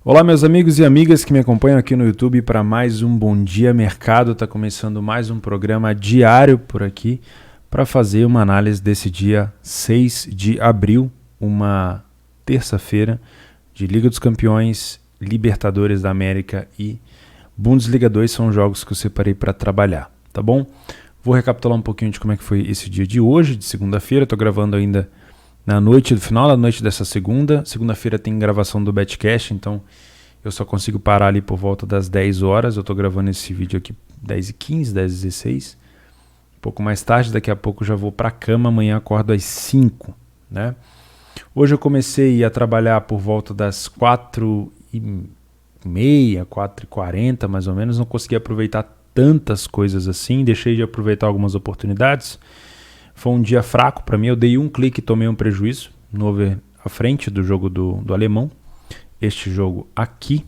Olá, meus amigos e amigas que me acompanham aqui no YouTube para mais um Bom Dia Mercado. Está começando mais um programa diário por aqui para fazer uma análise desse dia 6 de abril, uma terça-feira de Liga dos Campeões, Libertadores da América e Bundesliga 2 são jogos que eu separei para trabalhar, tá bom? Vou recapitular um pouquinho de como é que foi esse dia de hoje, de segunda-feira. Estou gravando ainda na noite, no final da noite dessa segunda. Segunda-feira tem gravação do Betcash, então eu só consigo parar ali por volta das 10 horas. Eu estou gravando esse vídeo aqui 10h15, 10h16. Um pouco mais tarde, daqui a pouco eu já vou para a cama. Amanhã acordo às 5, né? Hoje eu comecei a trabalhar por volta das 4h30, 4h40 mais ou menos. Não consegui aproveitar tantas coisas assim, deixei de aproveitar algumas oportunidades. Foi um dia fraco para mim, eu dei um clique e tomei um prejuízo no over à frente do jogo do alemão. Este jogo aqui,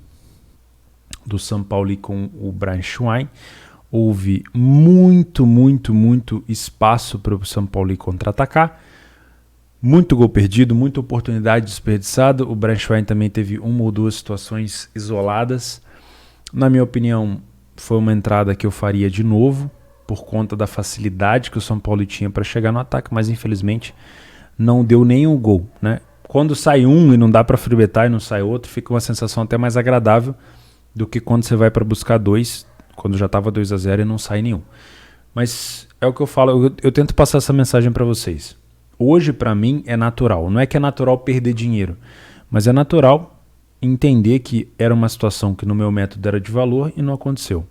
do São Paulo com o Braunschweig, houve muito espaço para o São Paulo contra-atacar. Muito gol perdido, muita oportunidade desperdiçada. O Braunschweig também teve uma ou duas situações isoladas. Na minha opinião, foi uma entrada que eu faria de novo, por conta da facilidade que o São Paulo tinha para chegar no ataque, mas infelizmente não deu nenhum gol, né? Quando sai um e não dá para frebetar e não sai outro, fica uma sensação até mais agradável do que quando você vai para buscar dois, quando já estava 2-0 e não sai nenhum. Mas é o que eu falo, eu tento passar essa mensagem para vocês. Hoje, para mim, é natural. Não é que é natural perder dinheiro, mas é natural entender que era uma situação que no meu método era de valor e não aconteceu.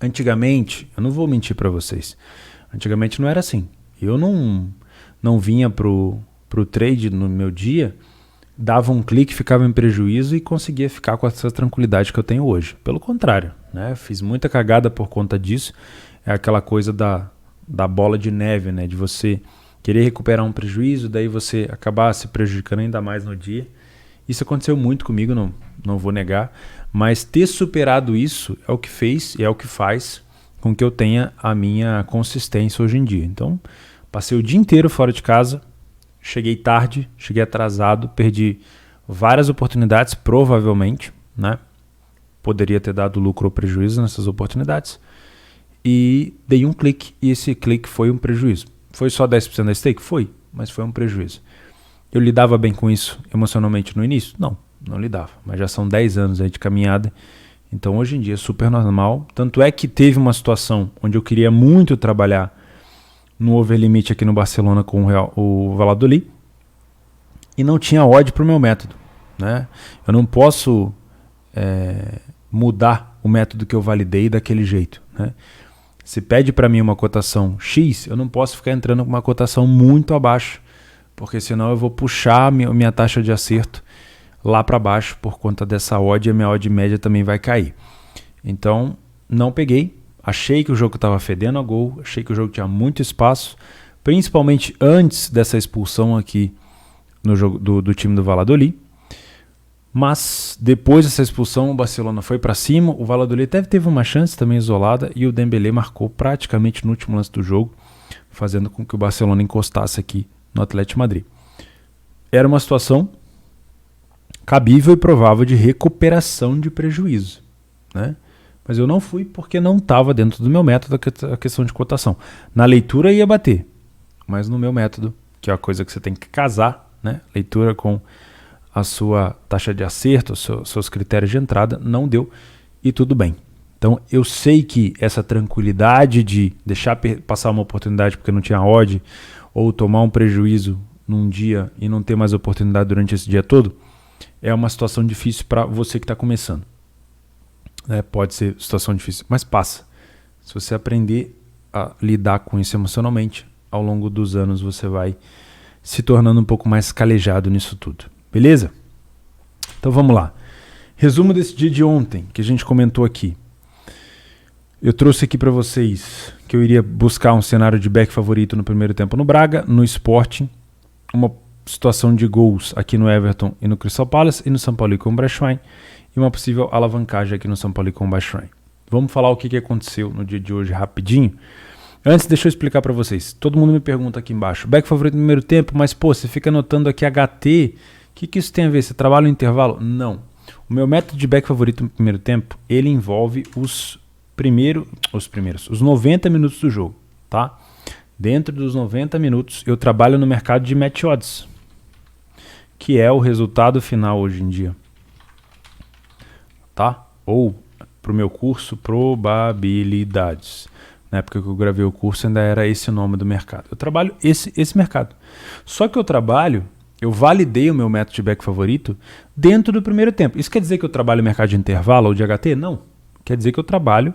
Antigamente, eu não vou mentir para vocês, antigamente não era assim. Eu não vinha pro trade no meu dia, dava um clique, ficava em prejuízo e conseguia ficar com essa tranquilidade que eu tenho hoje. Pelo contrário, né? Fiz muita cagada por conta disso. É aquela coisa da bola de neve, né? De você querer recuperar um prejuízo, daí você acabar se prejudicando ainda mais no dia. Isso aconteceu muito comigo, não vou negar, mas ter superado isso é o que fez e é o que faz com que eu tenha a minha consistência hoje em dia. Então, passei o dia inteiro fora de casa, cheguei tarde, cheguei atrasado, perdi várias oportunidades, provavelmente, né? Poderia ter dado lucro ou prejuízo nessas oportunidades, e dei um clique, e esse clique foi um prejuízo. Foi só 10% da stake? Foi, mas foi um prejuízo. Eu lidava bem com isso emocionalmente no início? Não lidava, mas já são 10 anos aí de caminhada, então hoje em dia é super normal. Tanto é que teve uma situação onde eu queria muito trabalhar no overlimit aqui no Barcelona com o Valladolid e não tinha odd para o meu método, né? Eu não posso mudar o método que eu validei daquele jeito, né? Se pede para mim uma cotação X, eu não posso ficar entrando com uma cotação muito abaixo, porque senão eu vou puxar minha taxa de acerto lá para baixo por conta dessa odd, e a minha odd média também vai cair. Então, não peguei. Achei que o jogo estava fedendo a gol, achei que o jogo tinha muito espaço, principalmente antes dessa expulsão aqui no jogo do time do Valladolid. Mas depois dessa expulsão, o Barcelona foi para cima, o Valladolid até teve uma chance também isolada e o Dembélé marcou praticamente no último lance do jogo, fazendo com que o Barcelona encostasse aqui no Atlético de Madrid. Era uma situação cabível e provável de recuperação de prejuízo, né? Mas eu não fui porque não estava dentro do meu método a questão de cotação. Na leitura ia bater, mas no meu método, que é a coisa que você tem que casar, né? Leitura com a sua taxa de acerto, seus critérios de entrada, não deu e tudo bem. Então eu sei que essa tranquilidade de deixar passar uma oportunidade porque não tinha odd, ou tomar um prejuízo num dia e não ter mais oportunidade durante esse dia todo, é uma situação difícil para você que está começando. Pode ser situação difícil, mas passa. Se você aprender a lidar com isso emocionalmente, ao longo dos anos você vai se tornando um pouco mais calejado nisso tudo. Beleza? Então vamos lá. Resumo desse dia de ontem, que a gente comentou aqui. Eu trouxe aqui para vocês que eu iria buscar um cenário de back favorito no primeiro tempo no Braga, no Sporting, uma situação de gols aqui no Everton e no Crystal Palace, e no São Paulo com o Braunschweig, e uma possível alavancagem aqui no São Paulo com o Braunschweig. Vamos falar o que aconteceu no dia de hoje rapidinho. Antes, deixa eu explicar para vocês. Todo mundo me pergunta aqui embaixo, back favorito no primeiro tempo, mas pô, você fica anotando aqui HT, o que isso tem a ver? Você trabalha no intervalo? Não. O meu método de back favorito no primeiro tempo, ele envolve os 90 minutos do jogo, tá? Dentro dos 90 minutos, eu trabalho no mercado de match odds, que é o resultado final hoje em dia, tá? Ou para o meu curso, probabilidades. Na época que eu gravei o curso, ainda era esse o nome do mercado. Eu trabalho esse mercado. Só que eu validei o meu método de back favorito dentro do primeiro tempo. Isso quer dizer que eu trabalho no mercado de intervalo ou de HT? Não. Quer dizer que eu trabalho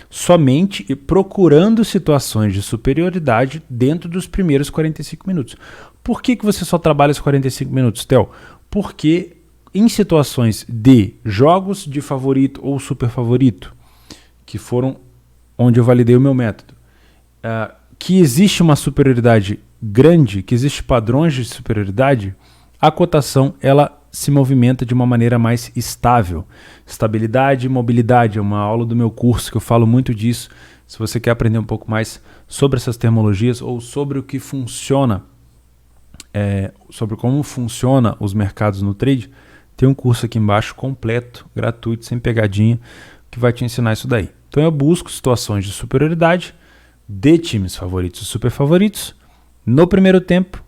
somente procurando situações de superioridade dentro dos primeiros 45 minutos. Por que você só trabalha os 45 minutos, Theo? Porque em situações de jogos de favorito ou super favorito, que foram onde eu validei o meu método, que existe uma superioridade grande, que existe padrões de superioridade, a cotação ela se movimenta de uma maneira mais estável. Estabilidade e mobilidade é uma aula do meu curso que eu falo muito disso. Se você quer aprender um pouco mais sobre essas terminologias ou sobre o que funciona, sobre como funciona os mercados no trade, tem um curso aqui embaixo completo, gratuito, sem pegadinha, que vai te ensinar isso daí. Então eu busco situações de superioridade de times favoritos e super favoritos no primeiro tempo,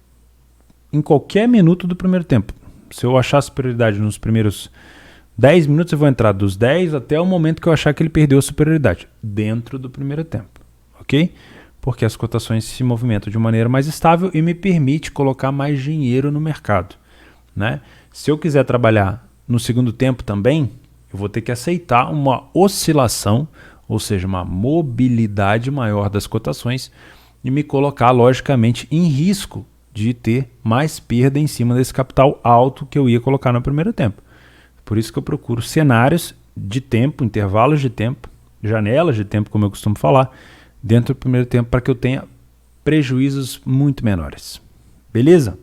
em qualquer minuto do primeiro tempo. Se eu achar superioridade nos primeiros 10 minutos, eu vou entrar dos 10 até o momento que eu achar que ele perdeu a superioridade, dentro do primeiro tempo, ok? Porque as cotações se movimentam de maneira mais estável e me permite colocar mais dinheiro no mercado, né? Se eu quiser trabalhar no segundo tempo também, eu vou ter que aceitar uma oscilação, ou seja, uma mobilidade maior das cotações e me colocar, logicamente, em risco de ter mais perda em cima desse capital alto que eu ia colocar no primeiro tempo. Por isso que eu procuro cenários de tempo, intervalos de tempo, janelas de tempo, como eu costumo falar, dentro do primeiro tempo para que eu tenha prejuízos muito menores. Beleza?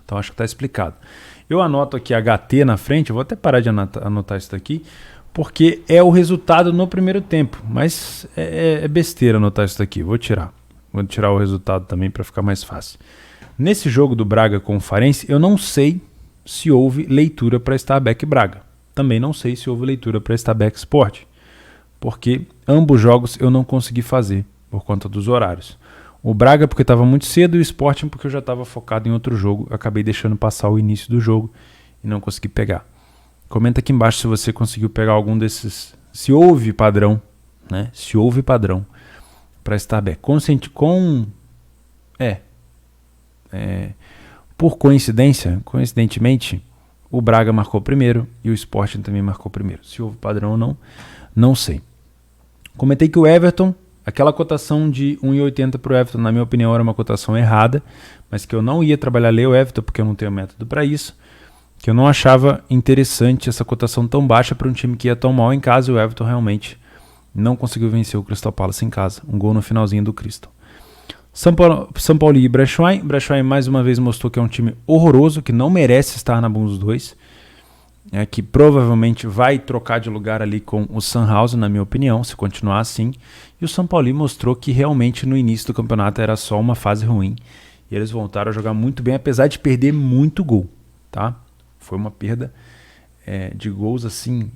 Então acho que está explicado. Eu anoto aqui HT na frente, eu vou até parar de anotar isso daqui, porque é o resultado no primeiro tempo, mas é besteira anotar isso daqui, vou tirar o resultado também para ficar mais fácil. Nesse jogo do Braga com o Farense, eu não sei se houve leitura para Stabæk Braga. Também não sei se houve leitura para Stabæk Sport, porque ambos jogos eu não consegui fazer por conta dos horários. O Braga porque estava muito cedo e o Sporting porque eu já estava focado em outro jogo. Acabei deixando passar o início do jogo e não consegui pegar. Comenta aqui embaixo se você conseguiu pegar algum desses, se houve padrão, né? Se houve padrão para Stabæk. Por coincidentemente, o Braga marcou primeiro e o Sporting também marcou primeiro. Se houve padrão ou não, não sei. Comentei que o Everton, aquela cotação de 1,80 para o Everton, na minha opinião, era uma cotação errada, mas que eu não ia trabalhar o Everton porque eu não tenho método para isso, que eu não achava interessante essa cotação tão baixa para um time que ia tão mal em casa, e o Everton realmente não conseguiu vencer o Crystal Palace em casa. Um gol no finalzinho do Crystal. São Paulo e Braunschweig. Braunschweig mais uma vez mostrou que é um time horroroso, que não merece estar na Bundesliga 2, que provavelmente vai trocar de lugar ali com o Sandhausen, na minha opinião, se continuar assim. E o São Paulo mostrou que realmente no início do campeonato era só uma fase ruim. E eles voltaram a jogar muito bem, apesar de perder muito gol. Tá? Foi uma perda de gols assim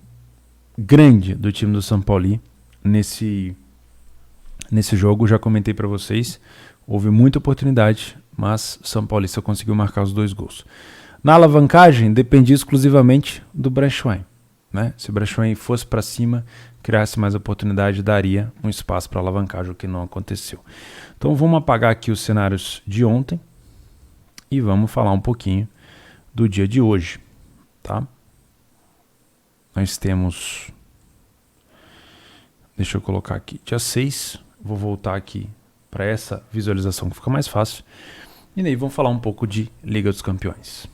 grande do time do São Paulo nesse jogo. Já comentei para vocês, houve muita oportunidade, mas São Paulo só conseguiu marcar os 2 gols. Na alavancagem, dependia exclusivamente do Braunschweig, né? Se o Braunschweig fosse para cima, criasse mais oportunidade, daria um espaço para alavancagem, o que não aconteceu. Então vamos apagar aqui os cenários de ontem e vamos falar um pouquinho do dia de hoje, tá? Nós temos, deixa eu colocar aqui, dia 6, vou voltar aqui para essa visualização que fica mais fácil, e daí vamos falar um pouco de Liga dos Campeões.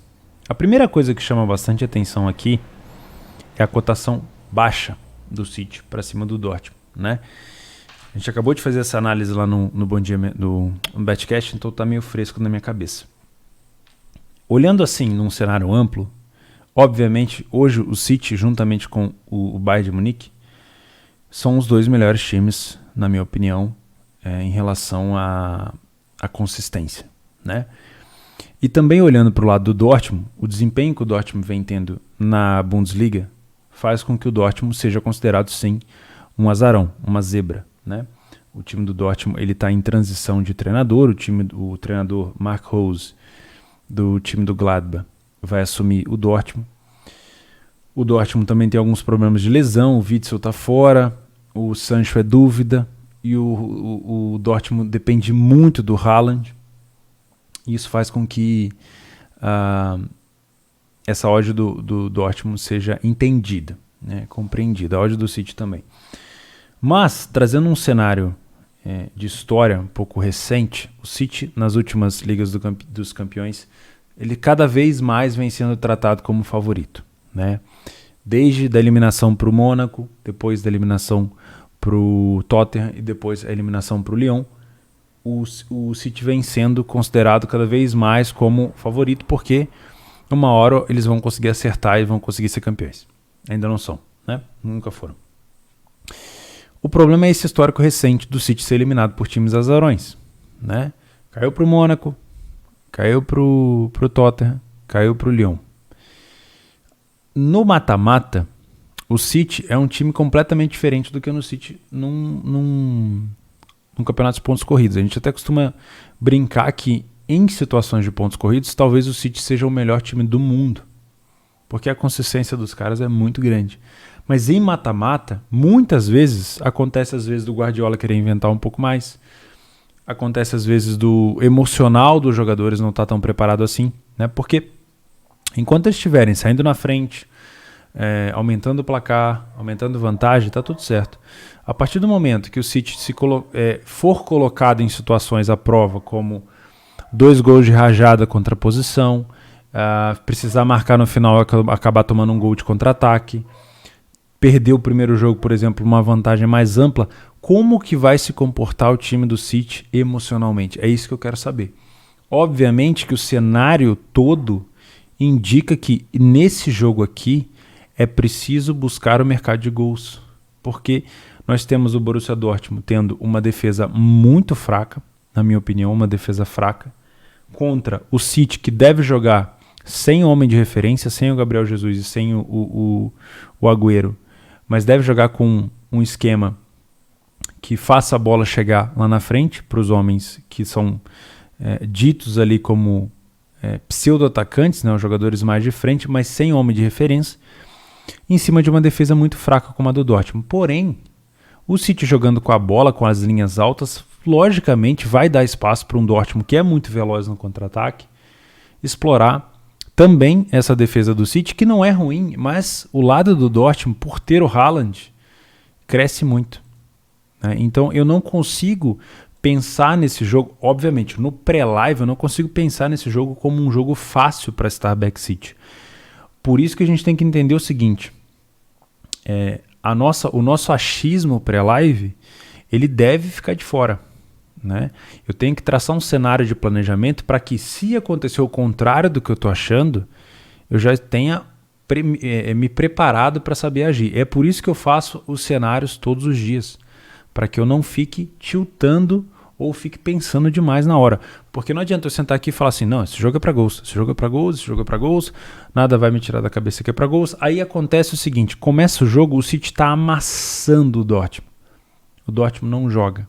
A primeira coisa que chama bastante atenção aqui é a cotação baixa do City para cima do Dortmund, né? A gente acabou de fazer essa análise lá no Bom Dia no Betcast, então tá meio fresco na minha cabeça. Olhando assim num cenário amplo, obviamente hoje o City juntamente com o Bayern de Munique são os 2 melhores times, na minha opinião, em relação à consistência, né? E também olhando para o lado do Dortmund, o desempenho que o Dortmund vem tendo na Bundesliga faz com que o Dortmund seja considerado, sim, um azarão, uma zebra, né? O time do Dortmund ele está em transição de treinador, o treinador Mark Rose do time do Gladbach vai assumir o Dortmund. O Dortmund também tem alguns problemas de lesão, o Witsel está fora, o Sancho é dúvida e o Dortmund depende muito do Haaland. Isso faz com que essa odd do Dortmund seja entendida, né, compreendida, a odd do City também. Mas, trazendo um cenário de história um pouco recente, o City, nas últimas ligas dos campeões, ele cada vez mais vem sendo tratado como favorito, né? Desde a eliminação para o Mônaco, depois da eliminação para o Tottenham e depois a eliminação para o Lyon, o City vem sendo considerado cada vez mais como favorito, porque uma hora eles vão conseguir acertar e vão conseguir ser campeões. Ainda não são, né? Nunca foram. O problema é esse histórico recente do City ser eliminado por times azarões, né? Caiu para o Mônaco, caiu para o Tottenham, caiu para o Lyon. No mata-mata, o City é um time completamente diferente do que no City num campeonato de pontos corridos. A gente até costuma brincar que em situações de pontos corridos, talvez o City seja o melhor time do mundo, porque a consistência dos caras é muito grande. Mas em mata-mata, muitas vezes, acontece às vezes do Guardiola querer inventar um pouco mais, acontece às vezes do emocional dos jogadores não estar tão preparado assim, né? Porque enquanto eles estiverem saindo na frente, aumentando o placar, aumentando vantagem, tá tudo certo. A partir do momento que o City for colocado em situações à prova, como 2 gols de rajada contra a posição, precisar marcar no final acabar tomando um gol de contra-ataque, perder o primeiro jogo, por exemplo, uma vantagem mais ampla, como que vai se comportar o time do City emocionalmente? É isso que eu quero saber. Obviamente que o cenário todo indica que nesse jogo aqui é preciso buscar o mercado de gols, porque nós temos o Borussia Dortmund tendo uma defesa muito fraca, na minha opinião, uma defesa fraca, contra o City, que deve jogar sem homem de referência, sem o Gabriel Jesus e sem o Agüero, mas deve jogar com um esquema que faça a bola chegar lá na frente para os homens que são ditos ali como pseudo-atacantes, né, os jogadores mais de frente, mas sem homem de referência, em cima de uma defesa muito fraca como a do Dortmund. Porém, o City jogando com a bola, com as linhas altas, logicamente vai dar espaço para um Dortmund que é muito veloz no contra-ataque, explorar também essa defesa do City, que não é ruim, mas o lado do Dortmund, por ter o Haaland, cresce muito, né? Então eu não consigo pensar nesse jogo, obviamente, no pré-live eu não consigo pensar nesse jogo como um jogo fácil para Starback City. Por isso que a gente tem que entender o seguinte, o nosso achismo pré-live, ele deve ficar de fora, né? Eu tenho que traçar um cenário de planejamento para que, se acontecer o contrário do que eu estou achando, eu já tenha me preparado para saber agir. É por isso que eu faço os cenários todos os dias, para que eu não fique tiltando ou fique pensando demais na hora. Porque não adianta eu sentar aqui e falar assim, não, esse jogo é para gols, esse jogo é para gols, esse jogo é para gols, nada vai me tirar da cabeça que é para gols. Aí acontece o seguinte, começa o jogo, o City está amassando o Dortmund. O Dortmund não joga.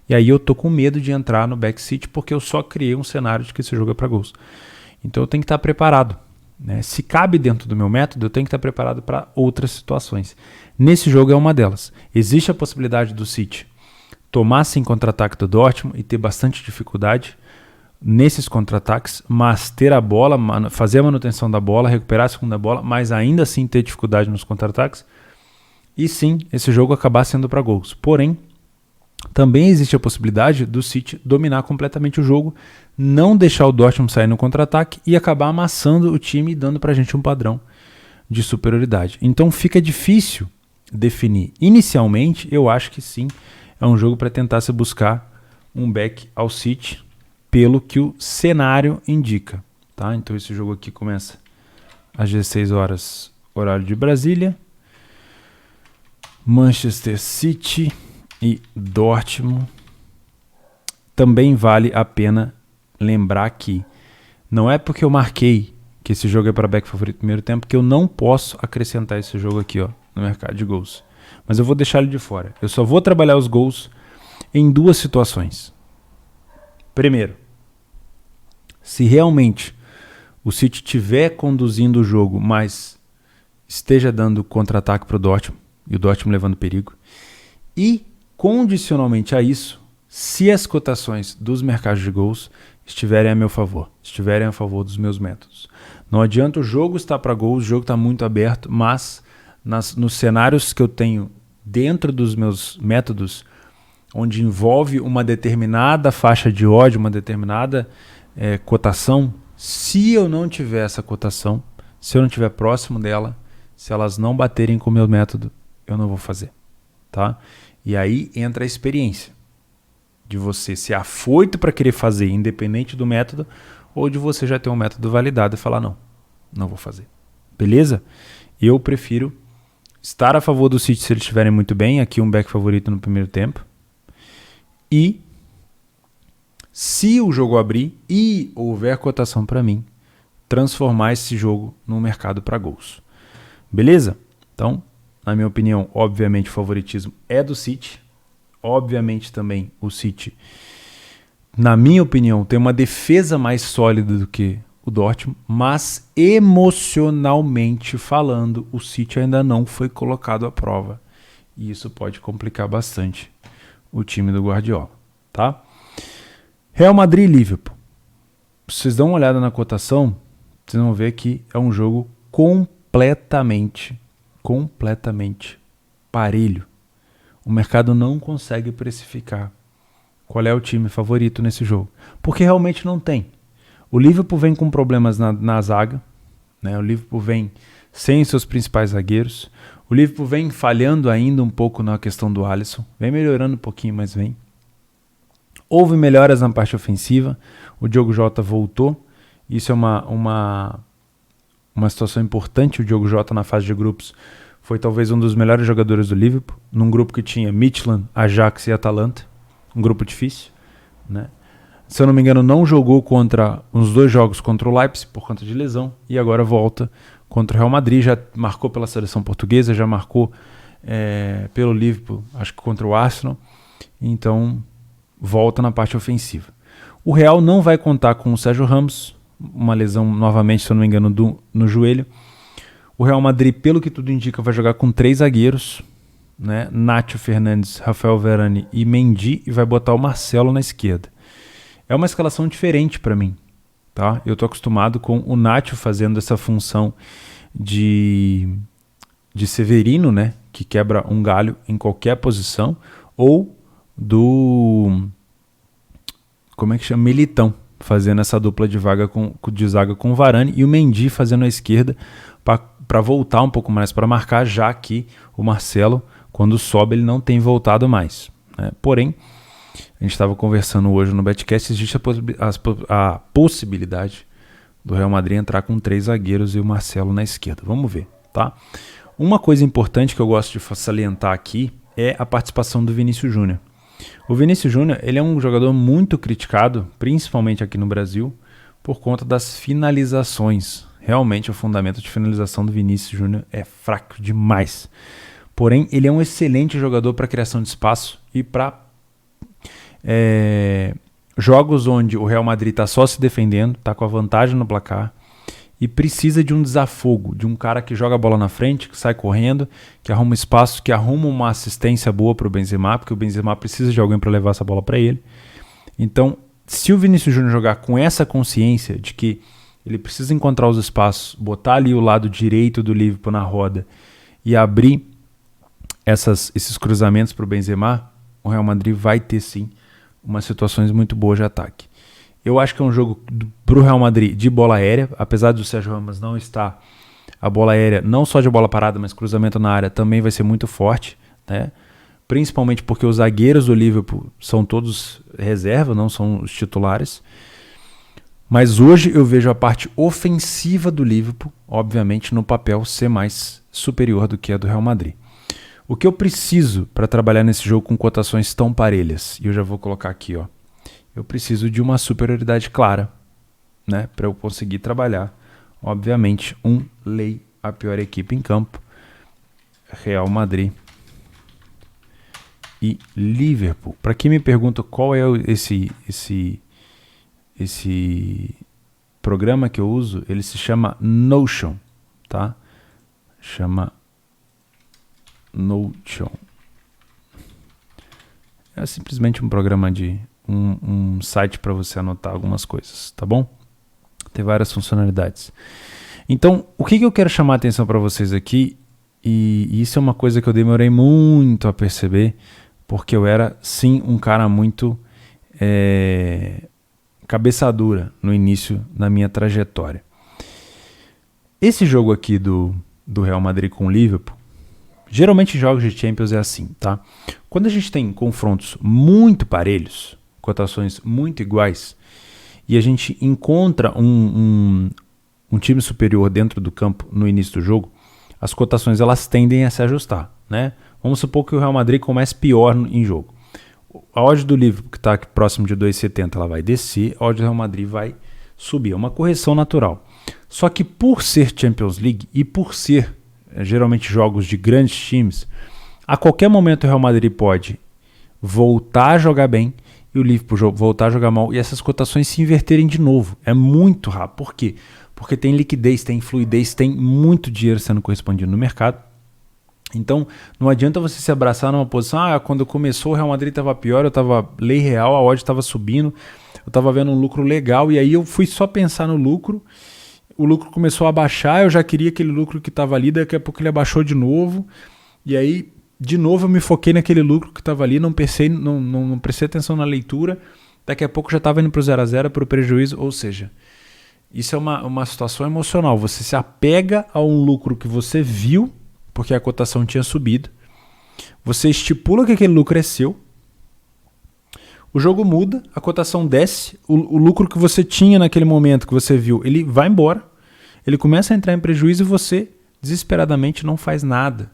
E aí eu tô com medo de entrar no back City porque eu só criei um cenário de que esse jogo é para gols. Então eu tenho que estar preparado, né? Se cabe dentro do meu método, eu tenho que estar preparado para outras situações. Nesse jogo é uma delas. Existe a possibilidade do City tomar sem contra-ataque do Dortmund e ter bastante dificuldade nesses contra-ataques, mas ter a bola, fazer a manutenção da bola, recuperar a segunda bola, mas ainda assim ter dificuldade nos contra-ataques. E sim, esse jogo acabar sendo para gols. Porém, também existe a possibilidade do City dominar completamente o jogo, não deixar o Dortmund sair no contra-ataque e acabar amassando o time e dando pra gente um padrão de superioridade. Então fica difícil definir. Inicialmente, eu acho que sim, é um jogo para tentar se buscar um back ao City, pelo que o cenário indica, tá? Então esse jogo aqui começa às 16 horas, horário de Brasília. Manchester City e Dortmund. Também vale a pena lembrar que não é porque eu marquei que esse jogo é para back favorito no primeiro tempo, que eu não posso acrescentar esse jogo aqui, ó, no mercado de gols. Mas eu vou deixar ele de fora. Eu só vou trabalhar os gols em duas situações. Primeiro, se realmente o City estiver conduzindo o jogo, mas esteja dando contra-ataque para o Dortmund, e o Dortmund levando perigo. E, condicionalmente a isso, se as cotações dos mercados de gols estiverem a meu favor, estiverem a favor dos meus métodos. Não adianta o jogo estar para gols, o jogo está muito aberto, mas nos cenários que eu tenho dentro dos meus métodos, onde envolve uma determinada faixa de odd, uma determinada cotação, se eu não tiver essa cotação, se eu não estiver próximo dela, se elas não baterem com o meu método, eu não vou fazer, tá? E aí entra a experiência de você ser afoito para querer fazer, independente do método, ou de você já ter um método validado e falar, não vou fazer. Beleza? Eu prefiro estar a favor do City se eles estiverem muito bem, aqui um back favorito no primeiro tempo, e se o jogo abrir e houver cotação para mim, transformar esse jogo num mercado para gols. Beleza? Então, na minha opinião, obviamente o favoritismo é do City. Obviamente também o City, na minha opinião, tem uma defesa mais sólida do que o Dortmund, mas emocionalmente falando, o City ainda não foi colocado à prova. E isso pode complicar bastante o time do Guardiola, tá? Real Madrid e Liverpool. Vocês dão uma olhada na cotação, vocês vão ver que é um jogo completamente parelho. O mercado não consegue precificar qual é o time favorito nesse jogo, porque realmente não tem. O Liverpool vem com problemas na zaga, né? O Liverpool vem sem seus principais zagueiros. O Liverpool vem falhando ainda um pouco na questão do Alisson, vem melhorando um pouquinho, mas vem. Houve melhoras na parte ofensiva, o Diogo Jota voltou, isso é uma situação importante. O Diogo Jota na fase de grupos foi talvez um dos melhores jogadores do Liverpool, num grupo que tinha Midtjylland, Ajax e Atalanta, um grupo difícil, né? Se eu não me engano, não jogou contra os 2 jogos contra o Leipzig por conta de lesão, e agora volta contra o Real Madrid, já marcou pela seleção portuguesa, já marcou pelo Liverpool, acho que contra o Arsenal, então volta na parte ofensiva. O Real não vai contar com o Sérgio Ramos, uma lesão novamente, se eu não me engano, no joelho. O Real Madrid, pelo que tudo indica, vai jogar com 3 zagueiros, né? Nacho Fernandes, Rafael Varane e Mendy, e vai botar o Marcelo na esquerda. É uma escalação diferente para mim, tá? Eu tô acostumado com o Nacho fazendo essa função de Severino, né? Que quebra um galho em qualquer posição, ou como é que chama? Militão, fazendo essa dupla de zaga com o Varane, e o Mendy fazendo a esquerda para voltar um pouco mais para marcar, já que o Marcelo, quando sobe, ele não tem voltado mais, né? Porém, a gente estava conversando hoje no Betcast, existe a possibilidade do Real Madrid entrar com 3 zagueiros e o Marcelo na esquerda. Vamos ver, tá? Uma coisa importante que eu gosto de salientar aqui é a participação do Vinícius Júnior. O Vinícius Júnior, ele é um jogador muito criticado, principalmente aqui no Brasil, por conta das finalizações. Realmente o fundamento de finalização do Vinícius Júnior é fraco demais. Porém, ele é um excelente jogador para criação de espaço e para jogos onde o Real Madrid está só se defendendo, está com a vantagem no placar e precisa de um desafogo, de um cara que joga a bola na frente, que sai correndo, que arruma espaço, que arruma uma assistência boa para o Benzema, porque o Benzema precisa de alguém para levar essa bola para ele. Então, se o Vinícius Júnior jogar com essa consciência de que ele precisa encontrar os espaços, botar ali o lado direito do Liverpool na roda e abrir esses cruzamentos para o Benzema, o Real Madrid vai ter sim umas situações muito boas de ataque. Eu acho que é um jogo para o Real Madrid de bola aérea, apesar do Sérgio Ramos não estar, a bola aérea, não só de bola parada, mas cruzamento na área também vai ser muito forte, né? Principalmente porque os zagueiros do Liverpool são todos reserva, não são os titulares. Mas hoje eu vejo a parte ofensiva do Liverpool, obviamente, no papel ser mais superior do que a do Real Madrid. O que eu preciso para trabalhar nesse jogo com cotações tão parelhas, e eu já vou colocar aqui, ó, eu preciso de uma superioridade clara, né, para eu conseguir trabalhar obviamente, lei a pior equipe em campo, Real Madrid e Liverpool. Para quem me pergunta qual é esse programa que eu uso, ele se chama Notion, tá? Chama Notion. É simplesmente um programa de um site para você anotar algumas coisas, tá bom? Tem várias funcionalidades. Então, o que eu quero chamar a atenção para vocês aqui, e isso é uma coisa que eu demorei muito a perceber, porque eu era, sim, um cara muito cabeça dura no início da minha trajetória. Esse jogo aqui do Real Madrid com o Liverpool, geralmente em jogos de Champions é assim, tá? Quando a gente tem confrontos muito parelhos, cotações muito iguais, e a gente encontra um time superior dentro do campo no início do jogo, as cotações elas tendem a se ajustar, né? Vamos supor que o Real Madrid comece pior em jogo. A odd do Liverpool, que está aqui próximo de 2,70, ela vai descer, a odd do Real Madrid vai subir. É uma correção natural. Só que por ser Champions League e por ser geralmente jogos de grandes times, a qualquer momento o Real Madrid pode voltar a jogar bem e o Liverpool voltar a jogar mal e essas cotações se inverterem de novo. É muito rápido. Por quê? Porque tem liquidez, tem fluidez, tem muito dinheiro sendo correspondido no mercado. Então, não adianta você se abraçar numa posição, quando começou o Real Madrid estava pior, eu estava lei real, a odd estava subindo, eu estava vendo um lucro legal, e aí eu fui só pensar no lucro, o lucro começou a baixar, eu já queria aquele lucro que estava ali, daqui a pouco ele abaixou de novo, e aí, de novo, eu me foquei naquele lucro que estava ali, não prestei atenção na leitura, daqui a pouco já estava indo para o 0-0, para o prejuízo, ou seja, isso é uma situação emocional, você se apega a um lucro que você viu, porque a cotação tinha subido, você estipula que aquele lucro é seu, o jogo muda, a cotação desce, o lucro que você tinha naquele momento que você viu, ele vai embora, ele começa a entrar em prejuízo e você desesperadamente não faz nada,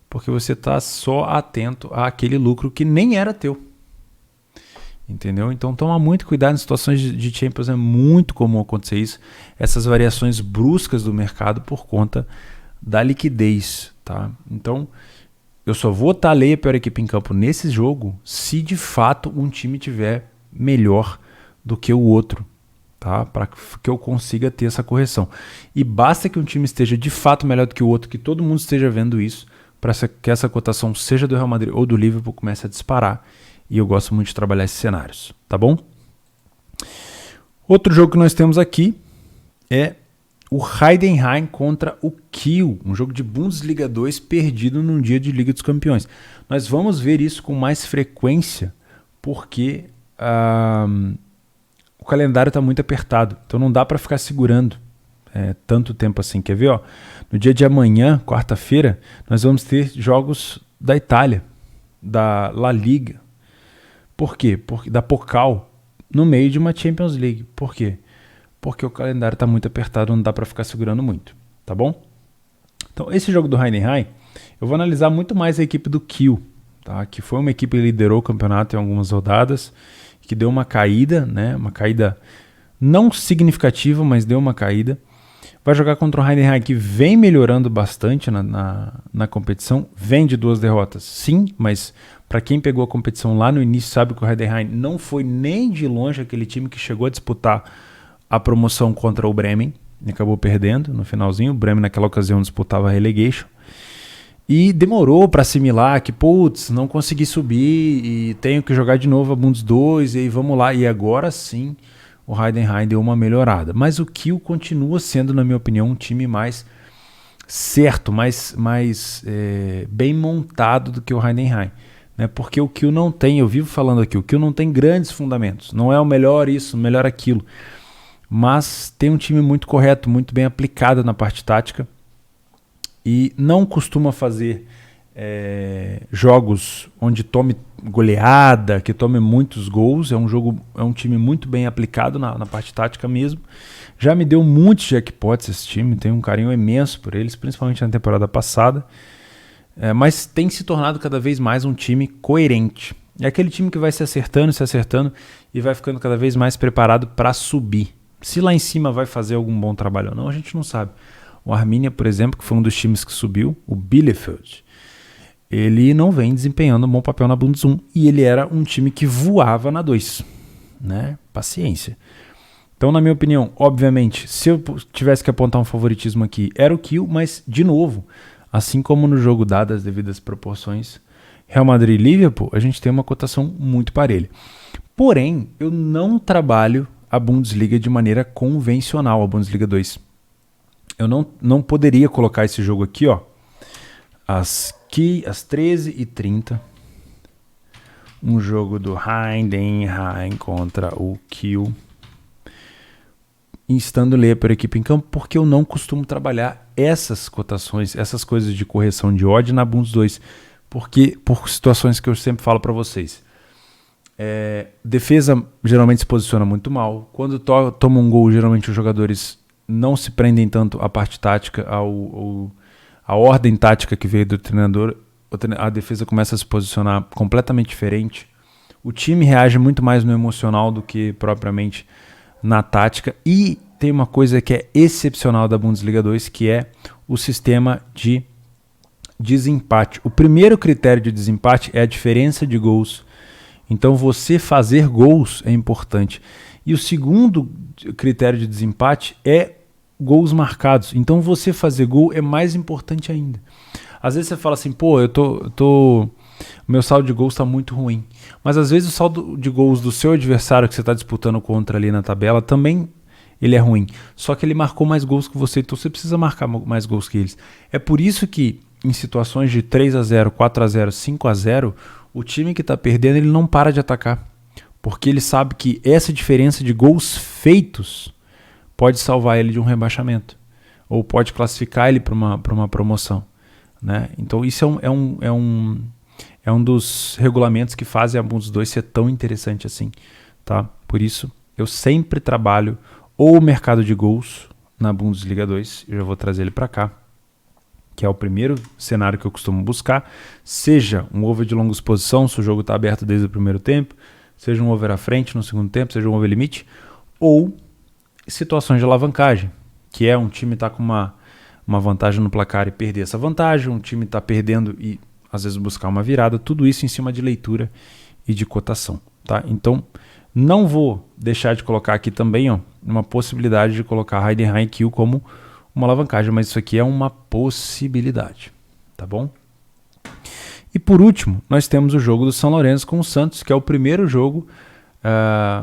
porque você está só atento àquele lucro que nem era teu. Entendeu? Então toma muito cuidado em situações de Champions, é muito comum acontecer isso, essas variações bruscas do mercado por conta da liquidez, tá? Então, eu só vou estar a pior equipe em campo nesse jogo se de fato um time tiver melhor do que o outro, tá? Para que eu consiga ter essa correção. E basta que um time esteja de fato melhor do que o outro, que todo mundo esteja vendo isso, para que essa cotação, seja do Real Madrid ou do Liverpool, comece a disparar. E eu gosto muito de trabalhar esses cenários, tá bom? Outro jogo que nós temos aqui é o Heidenheim contra o Kiel, um jogo de Bundesliga 2 perdido num dia de Liga dos Campeões. Nós vamos ver isso com mais frequência porque o calendário está muito apertado, então não dá para ficar segurando tanto tempo assim. Quer ver? No dia de amanhã, quarta-feira, nós vamos ter jogos da Itália, da La Liga. Por quê? Da Pokal, no meio de uma Champions League. Por quê? Porque o calendário está muito apertado, não dá para ficar segurando muito, tá bom? Então, esse jogo do Heidenheim, eu vou analisar muito mais a equipe do Kiel, tá? Que foi uma equipe que liderou o campeonato em algumas rodadas, que deu uma caída, né? Uma caída não significativa, mas deu uma caída. Vai jogar contra o Heidenheim, que vem melhorando bastante na competição, vem de 2 derrotas, sim, mas para quem pegou a competição lá no início sabe que o Heidenheim não foi nem de longe aquele time que chegou a disputar a promoção contra o Bremen, e acabou perdendo no finalzinho. O Bremen naquela ocasião disputava a relegation e demorou para assimilar que não consegui subir e tenho que jogar de novo a Bundes 2 e aí vamos lá, e agora sim o Heidenheim deu uma melhorada, mas o Kiel continua sendo, na minha opinião, um time mais certo, mais bem montado do que o Heidenheim, né? Porque o Kiel não tem, eu vivo falando aqui, o Kiel não tem grandes fundamentos, não é o melhor isso, o melhor aquilo, mas tem um time muito correto, muito bem aplicado na parte tática e não costuma fazer jogos onde tome goleada, que tome muitos gols. É um time muito bem aplicado na parte tática mesmo. Já me deu muitos jackpots esse time, tenho um carinho imenso por eles, principalmente na temporada passada, mas tem se tornado cada vez mais um time coerente. É aquele time que vai se acertando e vai ficando cada vez mais preparado para subir, Se lá em cima vai fazer algum bom trabalho ou não, a gente não sabe. O Arminia, por exemplo, que foi um dos times que subiu, o Bielefeld, ele não vem desempenhando um bom papel na Bundes 1 e ele era um time que voava na 2, né? Paciência. Então, na minha opinião, obviamente, se eu tivesse que apontar um favoritismo aqui, era o Kiel, mas, de novo, assim como no jogo dadas as devidas proporções, Real Madrid e Liverpool, a gente tem uma cotação muito parelha. Porém, eu não trabalho a Bundesliga de maneira convencional, a Bundesliga 2. Eu não poderia colocar esse jogo aqui, ó, às 13h30, um jogo do Heidenheim contra o Kiel, estando Leia equipe em campo, porque eu não costumo trabalhar essas cotações, essas coisas de correção de odd na Bundes 2, porque por situações que eu sempre falo para vocês. Defesa geralmente se posiciona muito mal. Quando toma um gol, geralmente os jogadores não se prendem tanto à parte tática, à ordem tática que veio do treinador. A defesa começa a se posicionar completamente diferente. O time reage muito mais no emocional do que propriamente na tática. E tem uma coisa que é excepcional da Bundesliga 2, que é o sistema de desempate. O primeiro critério de desempate é a diferença de gols. Então você fazer gols é importante. E o segundo critério de desempate é gols marcados. Então você fazer gol é mais importante ainda. Às vezes você fala assim, pô, meu saldo de gols está muito ruim. Mas às vezes o saldo de gols do seu adversário que você está disputando contra ali na tabela também ele é ruim. Só que ele marcou mais gols que você, então você precisa marcar mais gols que eles. É por isso que em situações de 3-0, 4-0, 5-0, o time que está perdendo ele não para de atacar. Porque ele sabe que essa diferença de gols feitos pode salvar ele de um rebaixamento. Ou pode classificar ele para uma promoção. Né? Então isso é um dos regulamentos que fazem a Bundes 2 ser tão interessante assim. Tá? Por isso eu sempre trabalho ou o mercado de gols na Bundesliga 2, eu já vou trazer ele para cá, que é o primeiro cenário que eu costumo buscar, seja um over de longa exposição, se o jogo está aberto desde o primeiro tempo, seja um over à frente no segundo tempo, seja um over limite, ou situações de alavancagem, que é um time estar com uma vantagem no placar e perder essa vantagem, um time está perdendo e às vezes buscar uma virada, tudo isso em cima de leitura e de cotação. Tá? Então, não vou deixar de colocar aqui também uma possibilidade de colocar Heidenheim e Kiel como uma alavancagem, mas isso aqui é uma possibilidade, tá bom? E por último, nós temos o jogo do São Lourenço com o Santos, que é o primeiro jogo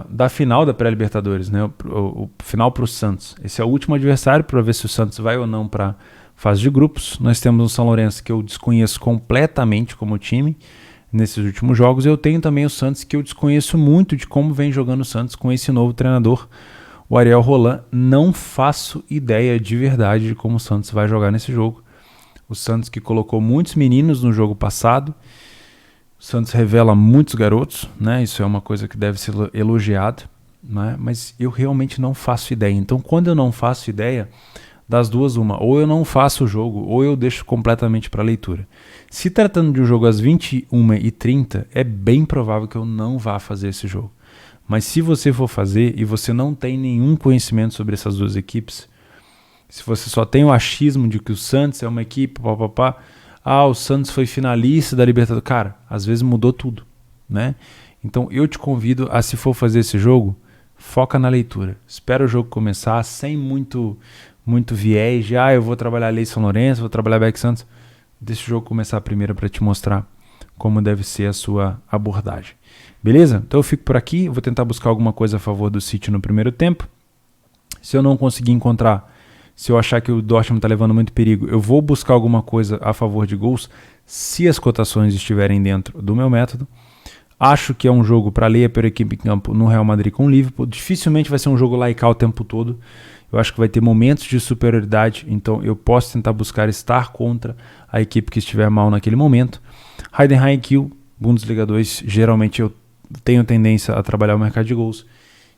da final da pré-Libertadores, né? O final para o Santos. Esse é o último adversário para ver se o Santos vai ou não para a fase de grupos. Nós temos o São Lourenço que eu desconheço completamente como time nesses últimos jogos. Eu tenho também o Santos que eu desconheço muito de como vem jogando o Santos com esse novo treinador, o Ariel Roland. Não faço ideia de verdade de como o Santos vai jogar nesse jogo. O Santos que colocou muitos meninos no jogo passado. O Santos revela muitos garotos, né? Isso é uma coisa que deve ser elogiada, né? Mas eu realmente não faço ideia. Então, quando eu não faço ideia, das duas uma, ou eu não faço o jogo, ou eu deixo completamente para leitura. Se tratando de um jogo às 21h30, é bem provável que eu não vá fazer esse jogo. Mas se você for fazer e você não tem nenhum conhecimento sobre essas duas equipes, se você só tem o achismo de que o Santos é uma equipe, o Santos foi finalista da Libertadores, cara, às vezes mudou tudo, né? Então eu te convido a, se for fazer esse jogo, foca na leitura. Espera o jogo começar sem muito viés de, eu vou trabalhar Lei São Lourenço, vou trabalhar Beck Santos. Deixa o jogo começar primeiro para te mostrar como deve ser a sua abordagem. Beleza? Então eu fico por aqui, eu vou tentar buscar alguma coisa a favor do City no primeiro tempo. Se eu não conseguir encontrar, se eu achar que o Dortmund está levando muito perigo, eu vou buscar alguma coisa a favor de gols, se as cotações estiverem dentro do meu método. Acho que é um jogo para ler pela equipe em campo no Real Madrid com o Liverpool. Dificilmente vai ser um jogo laical o tempo todo. Eu acho que vai ter momentos de superioridade, então eu posso tentar buscar estar contra a equipe que estiver mal naquele momento. Heidenheim e Kiel, Bundesliga 2, geralmente eu tenho tendência a trabalhar o mercado de gols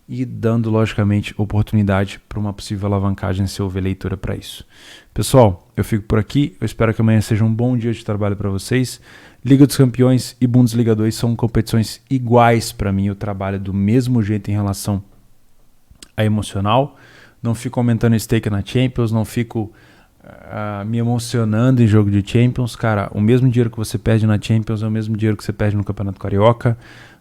e dando, logicamente, oportunidade para uma possível alavancagem se houver leitura para isso. Pessoal, eu fico por aqui, eu espero que amanhã seja um bom dia de trabalho para vocês. Liga dos Campeões e Bundesliga 2 são competições iguais para mim, eu trabalho do mesmo jeito em relação a emocional, não fico aumentando stake na Champions, não fico me emocionando em jogo de Champions. Cara, o mesmo dinheiro que você perde na Champions é o mesmo dinheiro que você perde no Campeonato Carioca,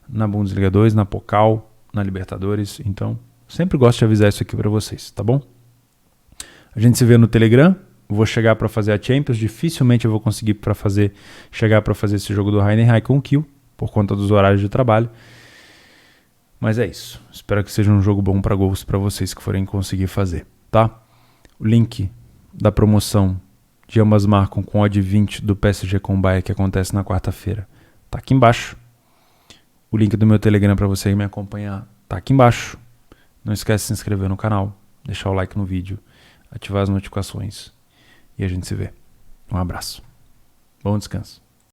na Bundesliga 2, na Pokal, na Libertadores. Então, sempre gosto de avisar isso aqui para vocês, tá bom? A gente se vê no Telegram. Vou chegar para fazer a Champions. Dificilmente eu vou conseguir chegar para fazer esse jogo do Heidenheim com o Kiel, por conta dos horários de trabalho. Mas é isso. Espero que seja um jogo bom para gols para vocês que forem conseguir fazer, tá? O link da promoção de ambas marcam com odd 20 do PSG com Bayern que acontece na quarta-feira tá aqui embaixo. O link do meu Telegram para você me acompanhar tá aqui embaixo. Não esquece de se inscrever no canal, deixar o like no vídeo, ativar as notificações e a gente se vê. Um abraço. Bom descanso.